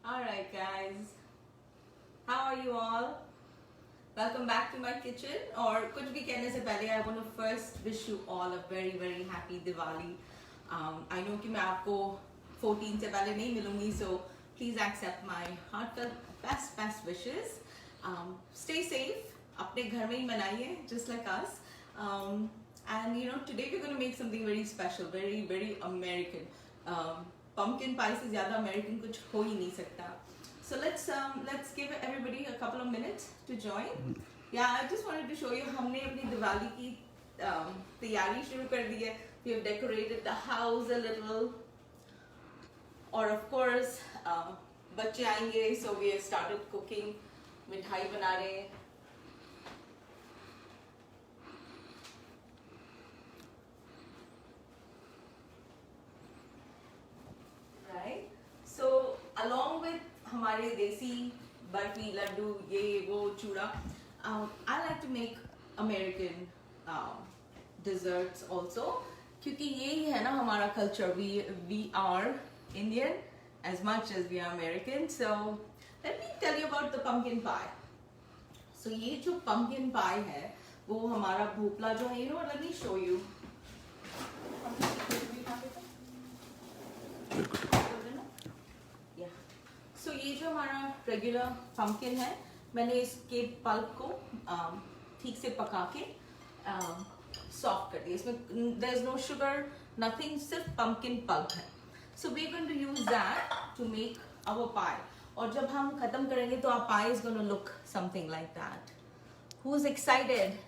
Alright guys, how are you all? Welcome back to my kitchen. और कुछ भी कहने से पहले I want to first wish you all a very happy Diwali. I know कि मैं आपको 14 से पहले नहीं मिलूंगी, so please accept my heartfelt best wishes. Stay safe. अपने घर में ही मनाइए, just like us. And you know, today we're going to make something very special, very American. Pumpkin pie से ज़्यादा American कुछ हो ही नहीं सकता. So let's give everybody a couple of minutes to join. Yeah, I just wanted to show you हमने अपनी दिवाली की तैयारी शुरू कर दी है. We have decorated the house a little. और of course बच्चे आएंगे, so we have started cooking. मिठाई बना रहे हैं. So along with हमारे देसी बर्फी लड्डू ये वो चूड़ा, I like to make American desserts also, क्योंकि यही है ना हमारा culture. We are Indian as much as we are American. So let me tell you about the pumpkin pie. So ये जो pumpkin pie है वो हमारा भोपला जो है, you know what, let me show you. So ये जो हमारा रेगुलर पम्पकिन है, मैंने इसके पल्प को ठीक से पका के सॉफ्ट कर दिया. इसमें there is no sugar, nothing, सिर्फ पम्पकिन पल्प है. So we are going to use that to make our pie. और जब हम खत्म करेंगे तो our pie is going to look something like that. Who's excited?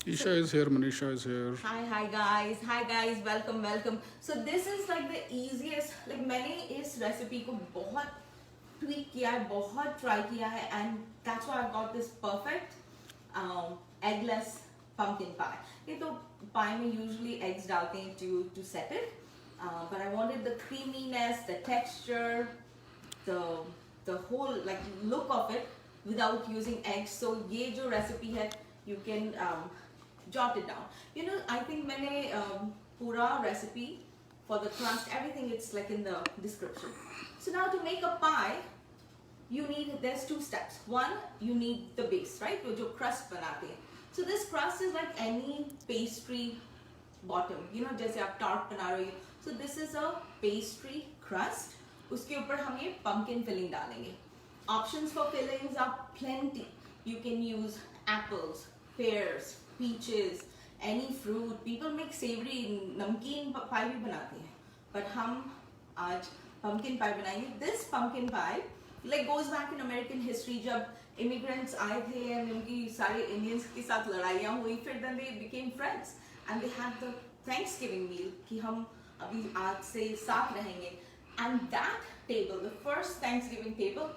Isha is here, Manisha is here. Hi guys, welcome. So this is like the easiest. Like मैंने इस recipe को बहुत ट्वीक किया है, बहुत ट्राई किया है, and that's why I got this perfect eggless pumpkin pie. ये तो pie में usually eggs डालते हैं to set it, but I wanted the creaminess, the texture, the whole like look of it without using eggs. So ये जो recipe है, you can jot it down. You know, I think मैंने पूरा recipe for the crust, everything, it's like in the description. So now to make a pie, there's two steps. One, you need the base, right? जो crust बनाते हैं. So this crust is like any pastry bottom. You know, जैसे आप tart बना रहे हो. So this is a pastry crust. उसके ऊपर हम ये pumpkin filling डालेंगे. Options for fillings are plenty. You can use apples, pears, peaches, any fruit. People make savory नमकीन pie भी बनाते हैं, but हम आज pumpkin pie बनाएंगे. This pumpkin pie like goes back in American history. जब immigrants आए थे and उनकी सारे Indians के साथ लड़ाइयाँ हुई, फिर then they became friends and they had the Thanksgiving meal कि हम अभी आज से साथ रहेंगे. And that table, the first Thanksgiving table,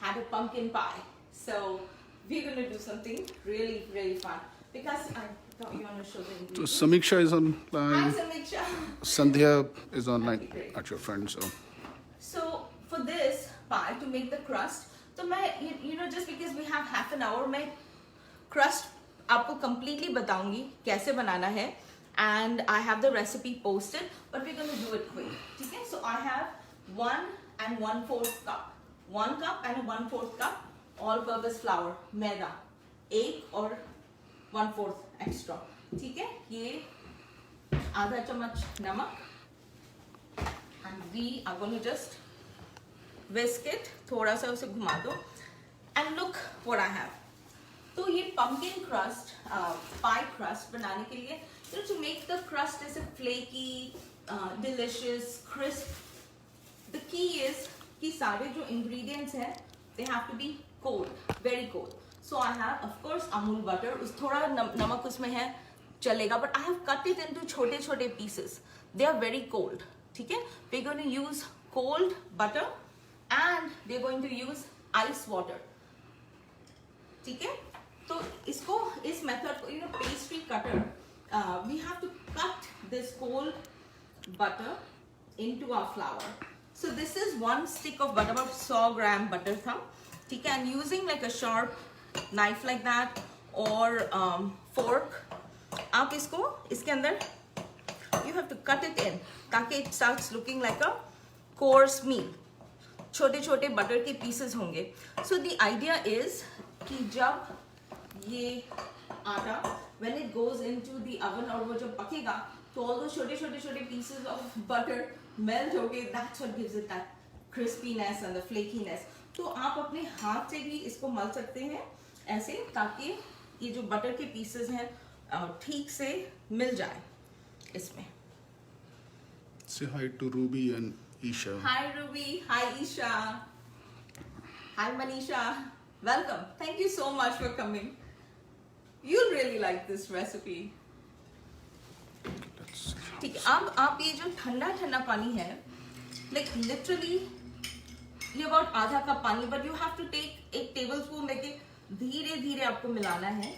had a pumpkin pie. So we're gonna do something really fun. Because I thought you want to show the ingredients. So Samiksha is online. Hi Samiksha. Sandhya is online Okay, at your friend. So for this pie, to make the crust, तो मैं you know, just because we have half an hour, मैं crust आपको completely बताऊंगी कैसे बनाना है, and I have the recipe posted, but we're going to do it quick. ठीक है? So I have 1 and 1/4 cup, 1 cup and a 1/4 cup all-purpose flour, मैदा, एक और 1/4 extra. ठीक है? ये आधा चम्मच नमक, and we are going to just whisk it. थोड़ा सा उसे घुमा दो, and look what I have. तो ये pumpkin crust, pie crust बनाने के लिए, you know, to make the crust is a flaky, delicious, crisp. The key is कि सारे जो ingredients हैं, they have to be cold, very cold. So I have, of course, Amul butter. उस थोड़ा नमक उसमें है चलेगा, but I have cut it into छोटे pieces. They are very cold. ठीक है? We're going to use cold butter and we're going to use ice water. ठीक है? तो इसको, इस method को, you know, pastry cutter, we have to cut this cold butter into our flour. So this is 1 stick of butter, about 100 gram butter था. ठीक है? And using like a sharp knife like that or fork, आप इसको इसके अंदर you have to cut it in ताकि it starts looking like a coarse meal. छोटे छोटे बटर के पीसेस होंगे. सो द आइडिया इज कि जब ये आटा when it goes into the oven और वो जब पकेगा तो all those छोटे छोटे छोटे pieces of butter melt होके, that's what gives it that crispiness and the flakiness. तो आप अपने हाथ से भी इसको मल सकते हैं ऐसे, ताकि ये जो बटर के पीसेस हैं ठीक से मिल जाए इसमें. Say hi to Ruby and Isha. Hi Ruby, hi Isha, hi Manisha, welcome. Thank you so much for coming. You'll really like this recipe. Let's see. ठीक है, अब आप ये जो ठंडा ठंडा पानी है, like literally ये about आधा कप पानी, but you have to take एक टेबल स्पून लेके धीरे धीरे आपको मिलाना है.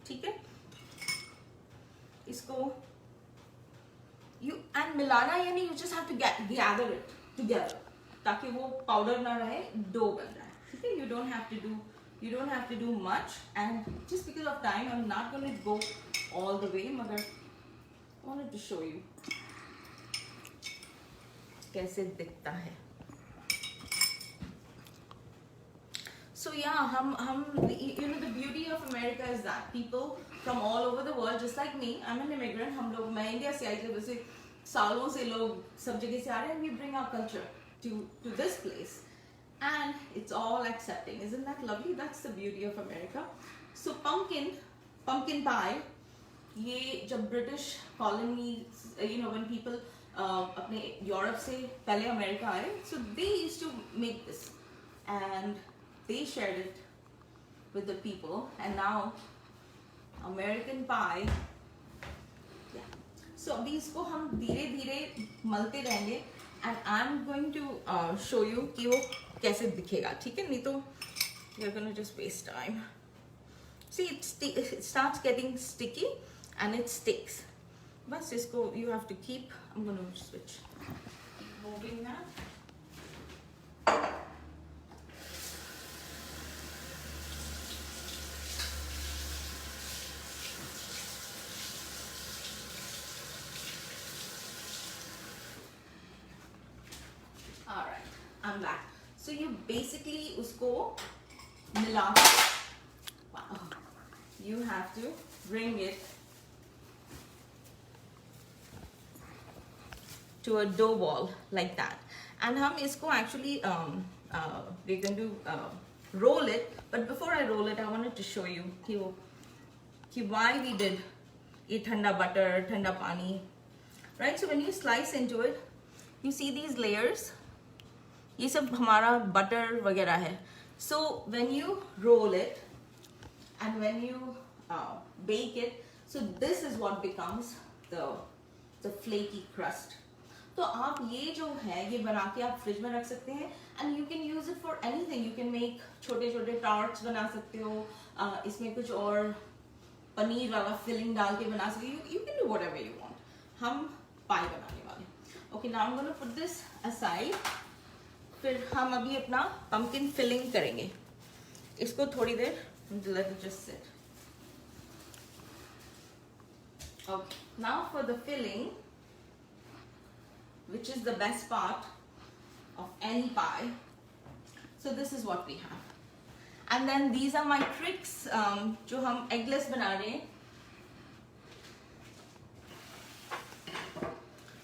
ठीक है, इसको you and मिलाना यानी you just have to gather it together ताकि वो पाउडर ना रहे, डो बन जाए. ठीक है, you don't have to do much, and just because of time I'm not going to go all the way, मगर I wanted to show you कैसे दिखता है. So yeah, हम you know the beauty of America is that people from all over the world, just like me, I'm an immigrant. हम लोग, मैं India से आई थी, वैसे सालों से लोग सब जगह से आ रहे हैं. We bring our culture to this place, and it's all accepting. Isn't that lovely? That's the beauty of America. So pumpkin pie, ये जब British colony, you know, when people अपने यूरोप से पहले अमेरिका आए, so they used to make this and they shared it with the people, and now American pie. Yeah. So अभी इसको हम धीरे धीरे मलते रहेंगे, and I'm going to show you कि वो कैसे दिखेगा. ठीक है, नहीं तो you're gonna just waste time. See, it starts getting sticky and it sticks. बस इसको you have to keep. I'm gonna switch. Keep moving that. Alright, I'm back. So you basically उसको मिला, wow, you have to bring it to a dough ball like that, and हम इसको actually we're going to roll it. But before I roll it, I wanted to show you कि why we did ये ठंडा butter, ठंडा पानी, right? So when you slice into it, you see these layers. ये सब हमारा butter वगैरह है. So when you roll it and when you bake it, so this is what becomes the flaky crust. तो आप ये जो है ये बना के आप फ्रिज में रख सकते हैं, and you can use it for anything. You can make छोटे छोटे टार्ट्स बना सकते हो, इसमें कुछ और पनीर वाला फिलिंग डाल के बना सकते हो. You can do whatever you want. हम पाई बनाने वाले. Okay, now I'm gonna put this aside. फिर हम अभी अपना pumpkin filling करेंगे. इसको थोड़ी देर let it just sit. Okay, now for the filling, which is the best part of any pie. So this is what we have. And then these are my tricks जो हम eggless बना रहे हैं.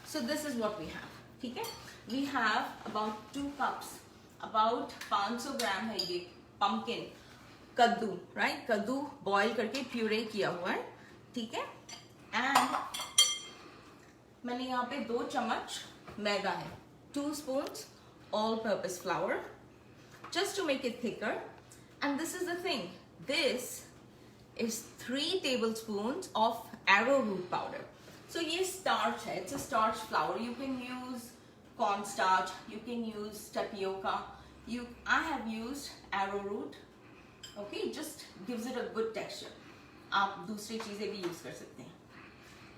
So this is what we have. ठीक है? We have about 2 cups, about 500 ग्राम है ये pumpkin, कद्दू, right? कद्दू boil करके प्यूरे किया हुआ है, ठीक है? And मैंने यहाँ पे 2 चम्मच मैदा है, 2 spoons all-purpose flour, just to make it thicker. And this is the thing. This is 3 tablespoons of arrowroot powder. So ये starch है, it's a starch flour. You can use cornstarch, you can use tapioca. I have used arrowroot. Okay, just gives it a good texture. आप दूसरी चीजें भी use कर सकते हैं.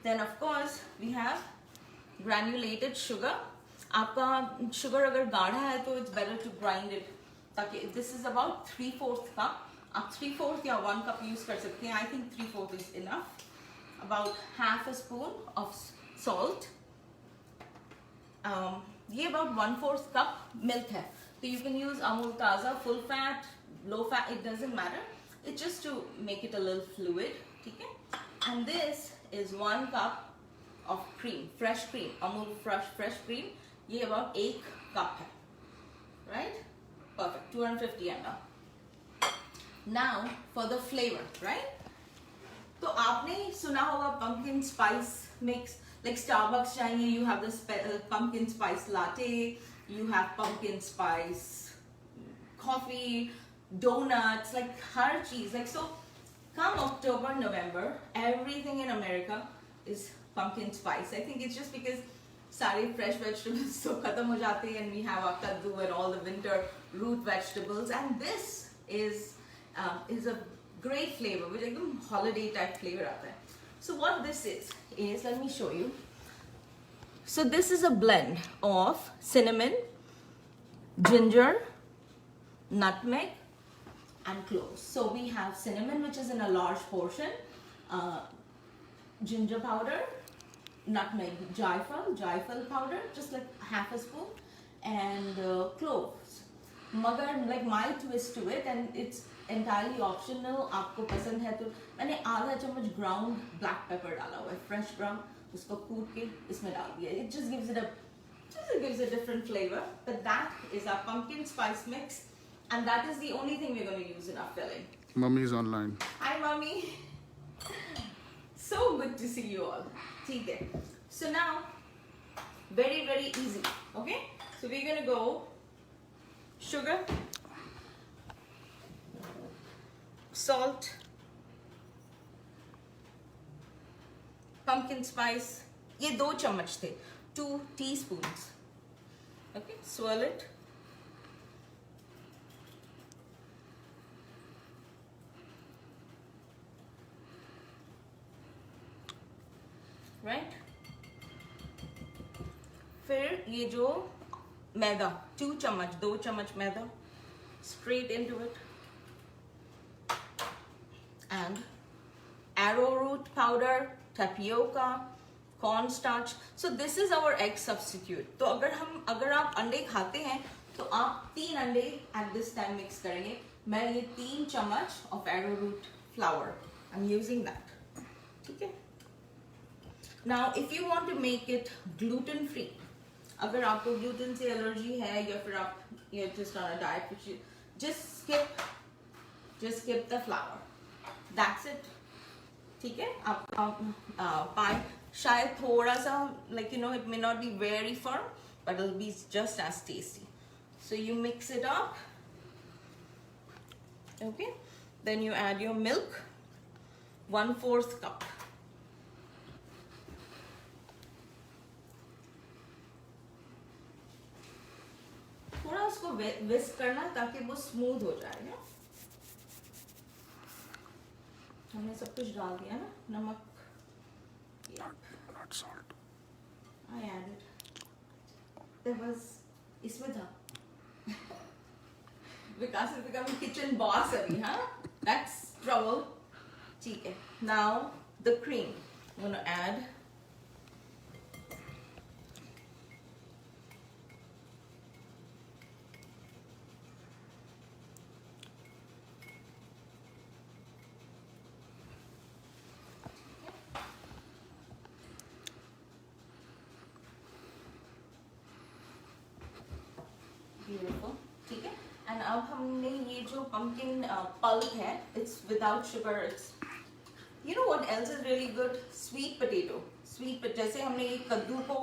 Then of course we have granulated sugar. आपका sugar अगर गाढ़ा है तो it's better to grind it. ताकि this is about 3/4 cup. आप 3/4 या 1 cup use कर सकते हैं. I think 3/4 is enough. About half a spoon of salt. ये about 1/4 cup milk है, so you can use Amul Taza, full fat, low fat, it doesn't matter. It's just to make it a little fluid, ठीक है? And this is 1 cup of cream, fresh cream, Amul fresh cream. ये about 1 cup है, right? Perfect, 250 ml. Now for the flavor, right? तो आपने सुना होगा pumpkin spice mix, like Starbucks चाहिए, you have this pumpkin spice latte, you have pumpkin spice coffee, donuts, like हर चीज, like so come October, November, everything in America is pumpkin spice. I think it's just because सारे fresh vegetables तो खत्म हो जाते हैं and we have our kaddu and all the winter root vegetables, and this is a great flavor, which एकदम holiday type flavor आता है. So what this is let me show you. So this is a blend of cinnamon, ginger, nutmeg, and cloves. So we have cinnamon, which is in a large portion, ginger powder, nutmeg, jaifal powder, just like half a spoon, and cloves. मगर like my twist to it, and it's entirely optional. आपको पसंद है तो मैंने आधा चम्मच ground black pepper डाला हुआ है, fresh ground, उसको कूट के इसमें डाल दिया. It just gives it a different flavor. But that is our pumpkin spice mix, and that is the only thing we're going to use in our filling. Mummy is online. Hi, Mummy. So good to see you all. ठीक है. So now, very very easy. Okay. So we're going to go sugar, salt, pumpkin spice. ये 2 चम्मच थे, 2 teaspoons. Okay, swirl it. Right? फिर ये जो मैदा, 2 चम्मच, 2 चम्मच मैदा, straight into it. And arrowroot powder, tapioca, cornstarch. So this is our egg substitute. तो अगर आप अंडे खाते हैं तो आप 3 अंडे at this time mix करेंगे. मैं ये 3 चम्मच of arrowroot flour, I'm using that. ठीक है? Now if you want to make it gluten free, अगर आपको gluten से एलर्जी है या फिर आप you're just on a diet, which you just skip the flour. That's it. ठीक है? आपका पाई शायद थोड़ा सा like it may not be very firm, but it'll be just as tasty. So you mix it up. Okay? Then you add your milk, 1/4 cup. थोड़ा उसको whisk करना ताकि वो smooth हो जाए. हमने सब कुछ डाल दिया ना, नमक. Not salt. I added. There was इसमें था. Vikas is becoming kitchen boss अभी, huh? That's trouble. ठीक है. Now the cream. I'm gonna add. Beautiful. ठीक है. And अब हमने ये जो pumpkin pulp है, it's without sugar. It's, you know what else is really good? Sweet potato. जैसे हमने ये कद्दू को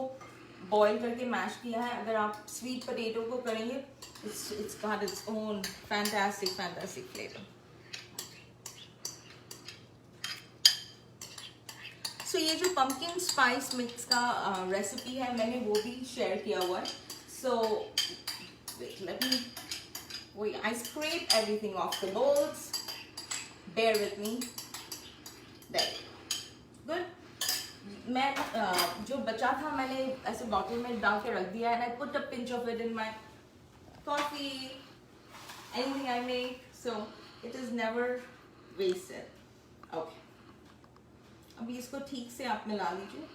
boil करके mash किया है, अगर आप sweet potato को करेंगे, it's got its own fantastic flavor. So ये जो pumpkin spice mix का recipe है, मैंने वो भी share किया हुआ है. So wait, I scrape everything off the bowls. Bear with me. There. Good. मैं जो बचा था मैंने ऐसे बॉटल में डाल के रख दिया, and I put a pinch of it in my coffee, anything I make, so it is never wasted. Okay. अभी इसको ठीक से आप मिला लीजिए.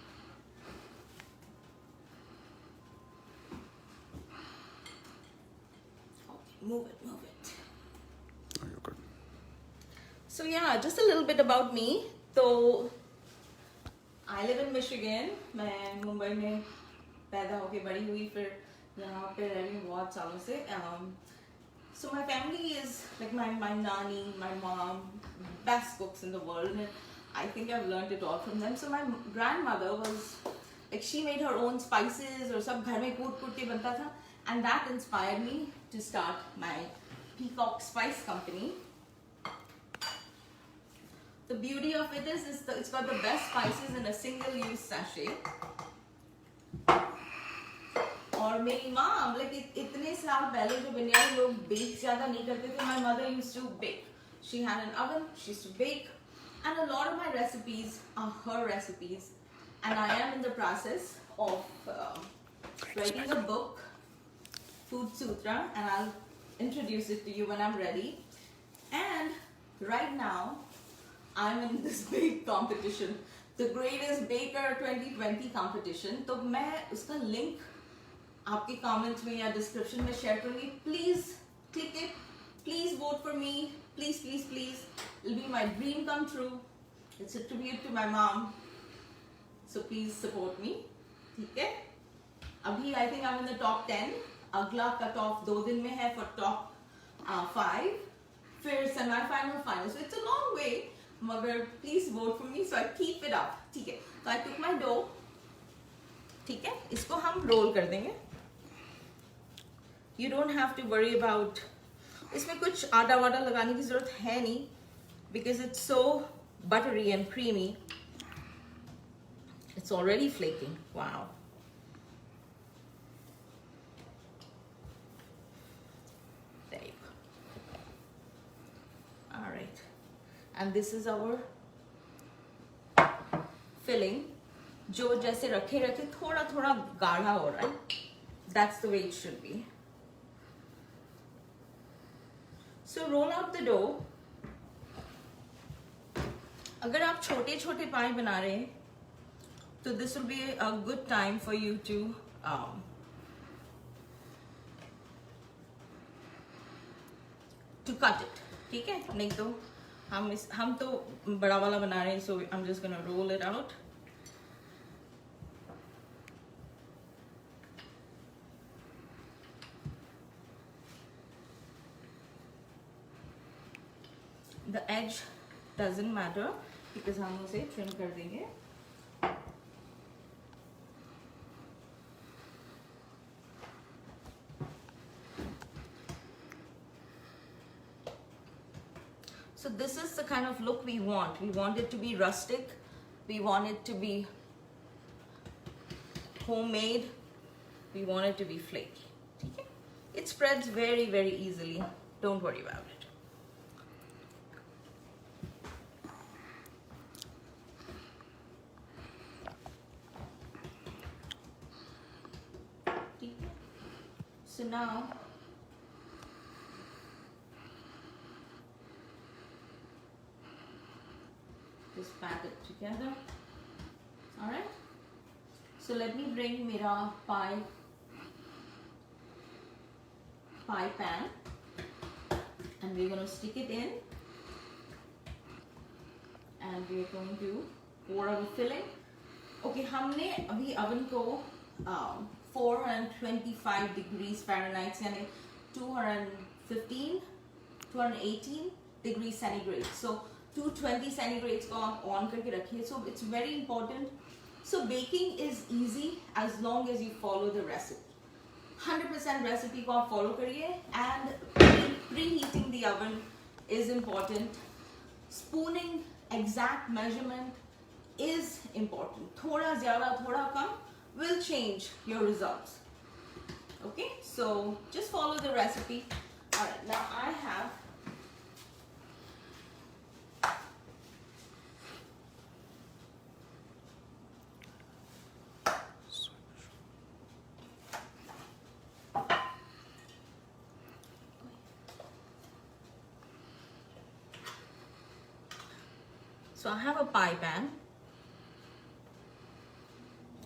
Move it, move it. Oh, you're good. So yeah, just a little bit about me. So I live in Michigan. मैं मुंबई में पैदा होके बड़ी हुई, फिर यहाँ पे रह रही हूँ बहुत सालों से. So my family is like my nanny, my mom, best cooks in the world, and I think I've learned it all from them. So my grandmother was like, she made her own spices और सब घर में कूट के बनता था, and that inspired me to start my Peacock Spice Company. The beauty of it is it's got the best spices in a single-use sachet. और मेरी mom, like इतने साल पहले जो बनियानी लोग bake ज़्यादा नहीं करते थे, my mother used to bake. She had an oven, she used to bake, and a lot of my recipes are her recipes. And I am in the process of writing a book, Food Sutra, and I'll introduce it to you when I'm ready. And right now, I'm in this big competition, the Greatest Baker 2020 competition. तो मैं उसका link आपके comments में या description में share करूँगी. Please click it. Please vote for me. Please, please, please. It'll be my dream come true. It's a tribute to my mom. So please support me. ठीक है? अभी I think I'm in the top 10. अगला cut off 2 दिन में है for top 5. फिर semi-final, final. So it's a long way. मगर please vote for me so I keep it up. ठीक है? So I took my dough. ठीक है? इसको हम roll कर देंगे. You don't have to worry about. इसमें कुछ आटा वाटा लगाने की जरूरत है नहीं, because it's so buttery and creamy. It's already flaking. Wow. There you go. All right. And this is our filling. जो जैसे रखे रखे थोड़ा थोड़ा गाढ़ा हो रहा है. That's the way it should be. So roll out the dough. अगर आप छोटे छोटे पाए बना रहे हैं, so this will be a good time for you to cut it. ठीक है? नहीं तो हम तो बड़ा वाला बना रहे हैं, so I'm just gonna roll it out. The edge doesn't matter because हम उसे trim कर देंगे. So this is the kind of look we want. We want it to be rustic. We want it to be homemade. We want it to be flaky. Okay? It spreads very, very easily. Don't worry about it. Okay? So now, just pat it together. All right. So let me bring mera pie pan, and we're going to stick it in, and we're going to pour our filling. Okay, हमने अभी oven को 425 degrees Fahrenheit यानी 218 degrees centigrade. So 220 centigrade को आप on करके रखिए. So it's very important. So baking is easy as long as you follow the recipe. 100% recipe को आप follow करिए, and preheating the oven is important. Spooning, exact measurement is important. थोड़ा ज़्यादा, थोड़ा कम will change your results. Okay, so just follow the recipe. All right, now I have a pie pan,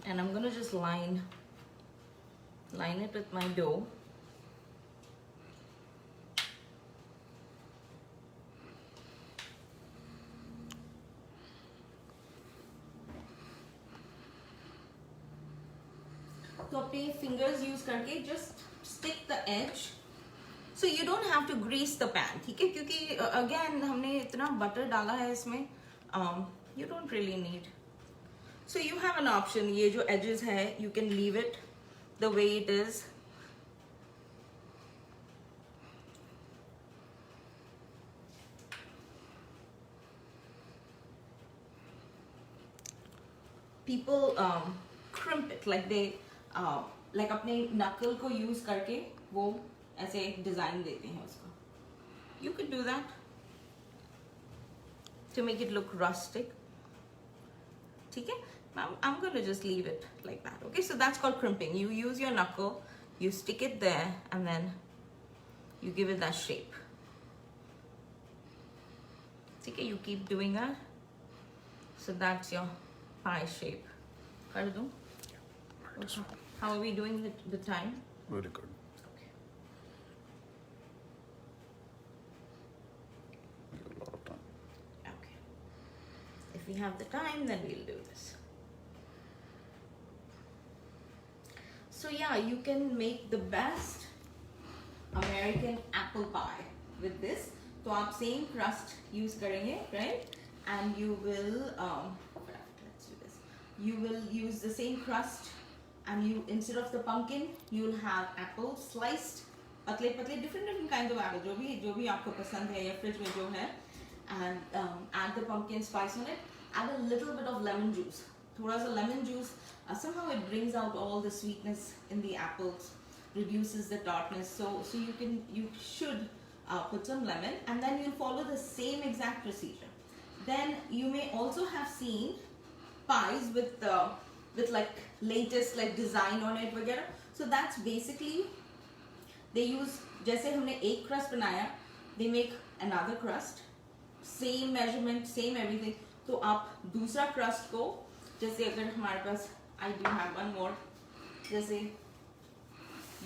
and I'm gonna just line it with my dough. तो अपने fingers use करके just stick the edge. So you don't have to grease the pan, ठीक है? क्योंकि again हमने इतना butter डाला है इसमें, you don't really need. So you have an option. ये जो edges है, you can leave it the way it is. People crimp it like they like अपने knuckle को use करके वो ऐसे design देते हैं उसको. You could do that to make it look rustic. ठीक है? I'm going to just leave it like that. Okay, so that's called crimping. You use your knuckle, you stick it there, and then you give it that shape. ठीक है? You keep doing that. So that's your pie shape. कर दूं? How are we doing the time? Very good. Okay. We have a lot of time. Okay. If we have the time, then we'll do this. So yeah, you can make the best American apple pie with this. तो आप same crust use करेंगे, right? And you will let's do this. You will use the same crust, and you instead of the pumpkin, you'll have apples sliced, पतले पतले different kinds of apple, जो भी आपको पसंद है या फ्रिज में जो है, and add the pumpkin spice on it. Add a little bit of lemon juice. थोड़ा सा lemon juice. Somehow it brings out all the sweetness in the apples, reduces the tartness. So you should put some lemon, and then you'll follow the same exact procedure. Then you may also have seen pies with like latest like design on it वगैरह. So that's basically they use, जैसे हमने एक crust बनाया, they make another crust, same measurement, same everything. तो आप दूसरा crust को, जैसे अगर हमारे पास I do have one more, जैसे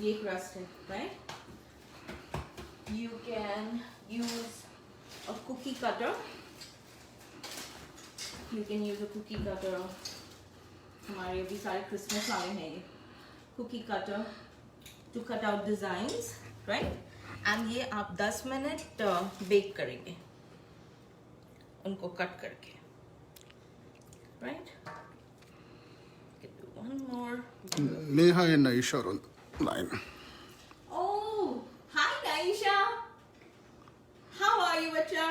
ये crust है, right? You can use a cookie cutter. You can use a cookie cutter. हमारे अभी सारे Christmas वाले हैं ये cookie cutter to cut out designs, right? And ये आप 10 मिनट bake करेंगे उनको cut करके, right? One more. Neha and Aisha are on line. Oh, hi Naisha. How are you, bacha?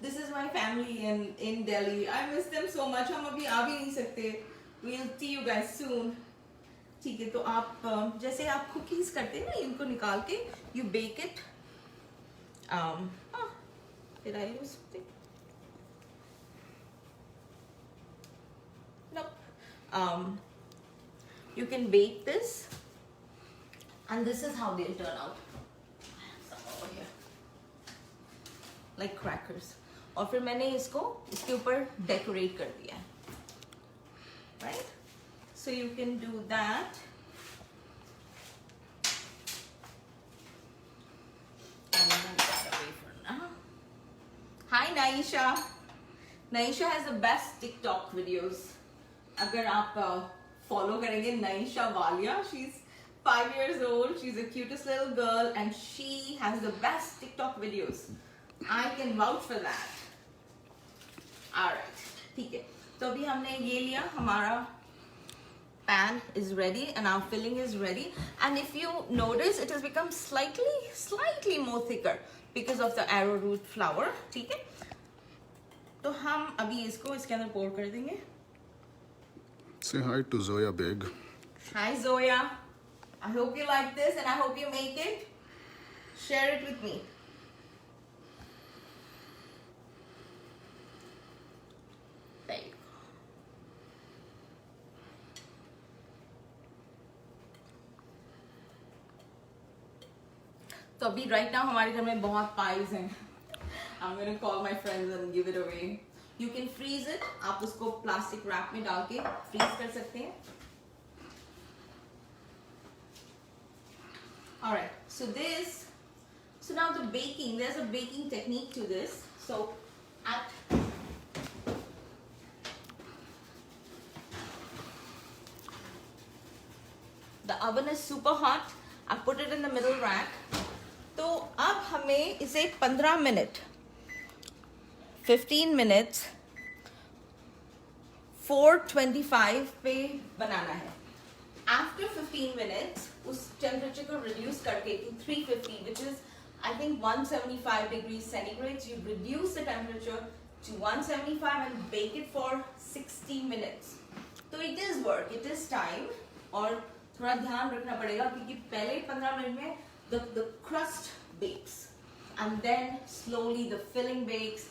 This is my family in Delhi. I miss them so much. हम अभी आ भी नहीं सकते. We'll see you guys soon. ठीक है, तो आप जैसे आप cookies करते हैं ना, इनको निकाल के you bake it. Did I lose something? Nope. You can bake this, and this is how they'll turn out. Some over here, like crackers. और फिर मैंने इसको इसके ऊपर decorate कर दिया है, right? So you can do that. And then that away for now. Hi Naisha. Naisha has the best TikTok videos. अगर आप follow करेंगे Naisha Walia, she's 5 years old. She's the cutest little girl, and she has the best TikTok videos. I can vouch for that. Alright, ठीक है. तो अभी हमने ये लिया, हमारा pan is ready and our filling is ready. And if you notice, it has become slightly more thicker because of the arrowroot flour. ठीक है. तो हम अभी इसको इसके अंदर pour कर देंगे. Say hi to Zoya Beg. Hi Zoya. I hope you like this and I hope you make it. Share it with me. There you go. तो अभी right now हमारे घर में बहुत pies हैं. I'm gonna call my friends and give it away. You can freeze it. आप उसको plastic wrap में डाल के freeze कर सकते हैं. Alright, so now the baking, there's a baking technique to this. So The oven is super hot. I put it in the middle rack. तो अब हमें इसे 15 मिनट 15 minutes 425 पे बनाना है. After 15 minutes, उस temperature को reduce करके to 350, which is I think 175 degrees centigrade. You reduce the temperature to 175 and bake it for 60 minutes. तो it is work, it is time, और थोड़ा ध्यान रखना पड़ेगा क्योंकि पहले 15 मिनट में the crust bakes and then slowly the filling bakes.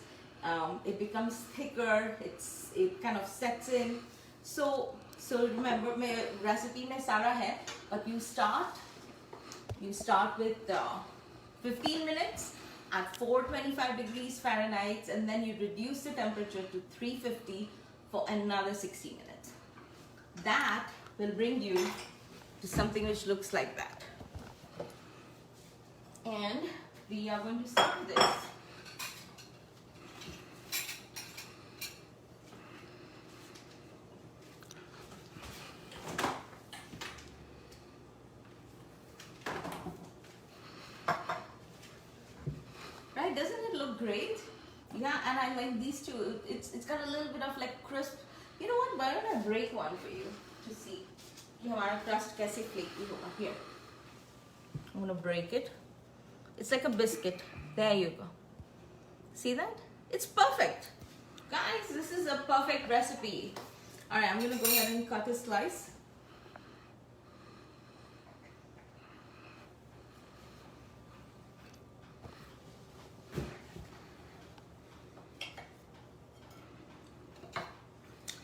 It becomes thicker. It kind of sets in. So remember, my recipe में सारा है, but you start with 15 minutes at 425 degrees Fahrenheit, and then you reduce the temperature to 350 for another 60 minutes. That will bring you to something which looks like that. And we are going to serve this. Right? Doesn't it look great? Yeah, and I like these two. It's got a little bit of like crisp. You know what? Why don't I break one for you to see कि हमारा crust कैसे flaky होगा? Here, I'm gonna break it. It's like a biscuit. There you go. See that? It's perfect. Guys, this is a perfect recipe. Alright, I'm gonna go ahead and cut a slice.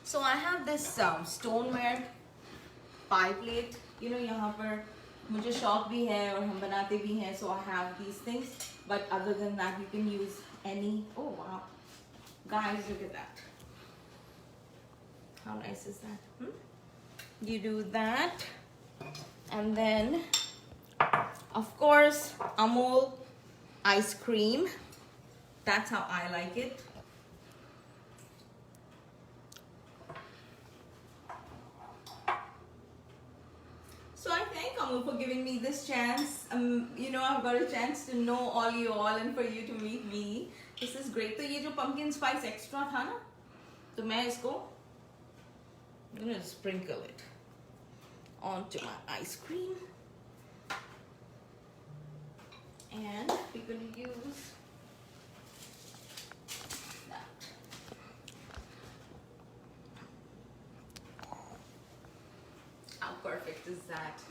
So I have this stoneware pie plate. You know, यहाँ पर मुझे शौक भी है और हम बनाते भी हैं. So I have these things. But other than that, you can use any. Oh wow, guys, look at that. How nice is that? You do that, and then, of course, Amul ice cream. That's how I like it. So I thank Amul for giving me this chance. You know, I've got a chance to know all you all and for you to meet me. This is great. तो ये जो pumpkin spice extra था ना, तो मैं इसको I'm gonna sprinkle it onto my ice cream, and we're gonna use that. How perfect is that?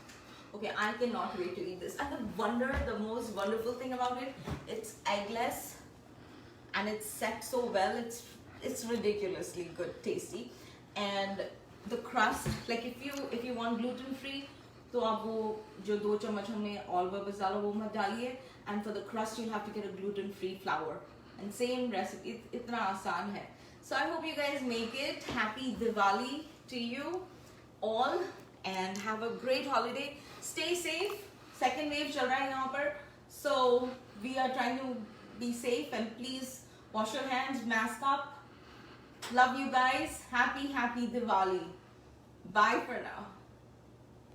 Okay, I cannot wait to eat this. And the most wonderful thing about it, it's eggless and it's set so well. It's ridiculously good, tasty. And the crust, like if you want gluten free, तो आप वो जो 2 चम्मच हमने all purpose डाला वो मत डालिए. And for the crust, you'll have to get a gluten free flour. And same recipe, इतना आसान है. So I hope you guys make it. Happy Diwali to you all, and have a great holiday. Stay safe. Second wave चल रहा है यहाँ पर, so we are trying to be safe, and please wash your hands, mask up. Love you guys. Happy Diwali. Bye for now.